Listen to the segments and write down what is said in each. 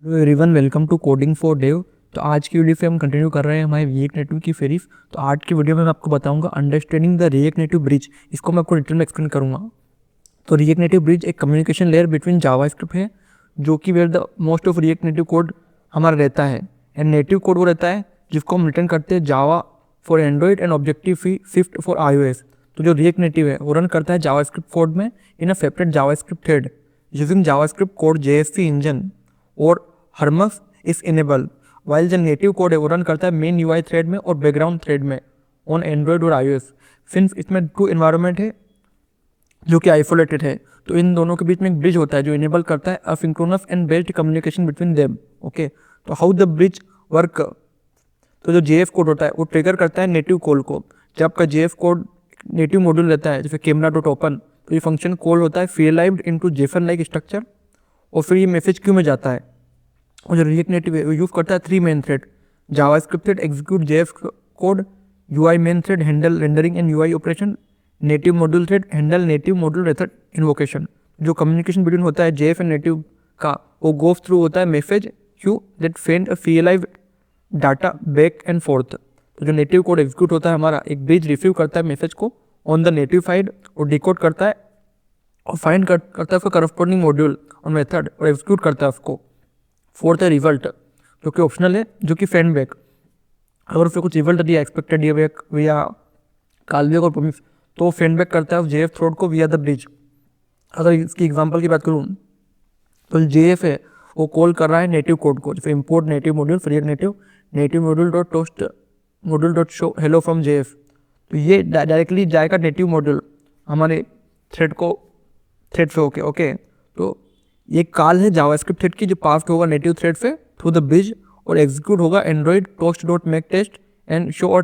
Everyone welcome to coding for dev. तो आज की वीडियो पे हम कंटिन्यू कर रहे हैं हमारे रिएक्ट नेटिव की सीरीज। तो आज की वीडियो में मैं आपको बताऊंगा understanding the React Native bridge. इसको मैं आपको डिटेल में एक्सप्लेन करूंगा। तो रिएक्ट नेटिव ब्रिज एक कम्युनिकेशन लेयर बिटवीन जावास्क्रिप्ट है, जो कि where the most of React Native code हमारा रहता है। एंड नेटिव कोड वो रहता है जिसको हम रिटर्न करते हैं Java for Android and Objective Swift for iOS। तो जो रिएक्ट नेटिव है वो रन करता है जावास्क्रिप्ट कोड में in a separate JavaScript thread using JavaScript code JSP engine और हरमस इज इनेबल, वाइल जो नेटिव कोड है वो रन करता है मेन UI थ्रेड में और बैकग्राउंड थ्रेड में ऑन एंड्रॉइड और iOS। सिंस इसमें टू इन्वायरमेंट है जो कि आइसोलेटेड है, तो इन दोनों के बीच में एक ब्रिज होता है जो इनेबल करता है asynchronous and based communication between them. Okay, तो हाउ द ब्रिज वर्क। तो जो JF कोड होता है वो ट्रिगर करता है नेटिव कॉल को। जब आपका JF कोड नेटिव मॉड्यूल रहता है जैसे कैमरा डॉट ओपन, तो ये फंक्शन कॉल होता है serialized into JSON like structure और फिर ये मैसेज क्यू में जाता है। और जो रिएक्ट नेटिव है वो यूज़ करता है 3 main thread, JavaScript thread execute JS code, UI main thread handle rendering and UI operation, native module thread handle native module method invocation. जो कम्युनिकेशन बिटवीन होता है JF एंड नेटिव का वो goes through होता है message queue that send a serialized data back and fourth. तो जो native code execute होता है हमारा, एक ब्रिज रिसीव करता है मैसेज को ऑन द नेटिव साइड और डिकोड करता है और फाइंड करता है उसका करस्पॉन्डिंग मॉड्यूल और मेथड और एग्जीक्यूट करता है उसको। फोर्थ है रिजल्ट, जो कि ऑप्शनल है, जो कि सेंड बैक। अगर उससे कुछ रिजल्ट दिया एक्सपेक्टेड या कॉल बैक और प्रॉमिस, तो सेंड बैक करता है उस JF थ्रेड को विया द ब्रिज। अगर इसकी एग्जांपल की बात करूँ तो JF है वो कॉल कर रहा है नेटिव कोड को, जैसे import native module react native module dot toast module dot show hello from JF। तो ये डायरेक्टली जाएगा नेटिव मॉड्यूल हमारे थ्रेड से होके। ओके, तो ये कॉल है जावास्क्रिप्ट थ्रेड की जो पास होगा नेटिव थ्रेड से थ्रू द ब्रिज और एग्जीक्यूट होगा Android toast dot make test and show और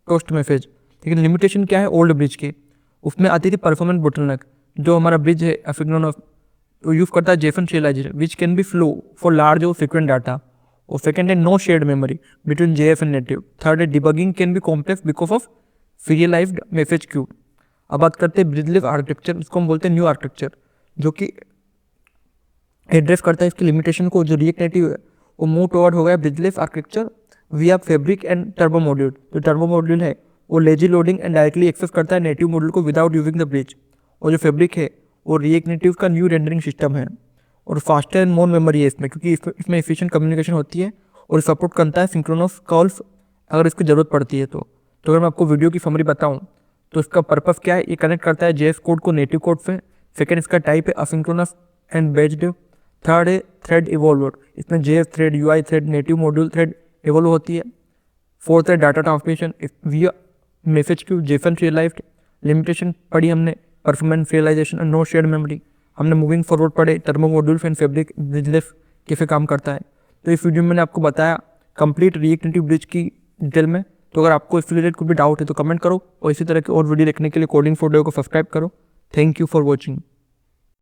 टोस्ट मैसेज। लेकिन लिमिटेशन क्या है ओल्ड ब्रिज की, उसमें आती थी परफॉर्मेंस बोटलनेक। जो हमारा ब्रिज है एफिग्नोन वो यूज़ करता है JSON serialization which can be flow for large और फ्रिक्वेंट डाटा। और सेकेंड है no shared memory between JF and native. Third है debugging can be complex because of serialized message queue. अब बात करते हैं ब्रिजलेस आर्किटेक्चर, इसको हम बोलते हैं न्यू आर्किटेक्चर, जो कि एड्रेस करता है इसकी लिमिटेशन को। जो रिएक्ट नेटिव है वो मूव टुवर्ड हो गया bridgeless architecture via fabric and turbo module. जो टर्बो मॉड्यूल है वो lazy loading and directly access करता है नेटिव मॉड्यूल को विदाउट यूजिंग द ब्रिज। और जो फैब्रिक है वो रिएक्ट नेटिव का न्यू रेंडरिंग सिस्टम है और फास्टर एंड मोर मेमोरी है इसमें, क्योंकि इसमें एफिशिएंट कम्युनिकेशन होती है और सपोर्ट करता है सिंक्रोनस कॉल्स अगर इसकी ज़रूरत पड़ती है। तो अगर मैं आपको वीडियो की समरी बताऊँ तो इसका पर्पस क्या है, ये कनेक्ट करता है JS कोड को नेटिव कोड से। सेकेंड इसका टाइप है असिंक्रोनस एंड बेस्ड। थर्ड है थ्रेड इवॉल्वर, इसमें JS thread UI thread native module thread evolve होती है। फोर्थ है डाटा ट्रांसमिशन विया message queue JSON serialized। Limitation पढ़ी हमने परफॉर्मेंस रियलाइजेशन और नो शेयर्ड मेमोरी। हमने मूविंग फॉरवर्ड पढ़े टर्बो मॉड्यूल एंड फैब्रिक ब्रिजलेस कैसे काम करता है। तो इस वीडियो में मैंने आपको बताया कंप्लीट रिएक्ट नेटिव ब्रिज की डिटेल में। तो अगर आपको इस रिलेटेड कोई भी डाउट है तो कमेंट करो और इसी तरह की और वीडियो देखने के लिए कोडिंग फॉर डेव को सब्सक्राइब करो। Thank you for watching.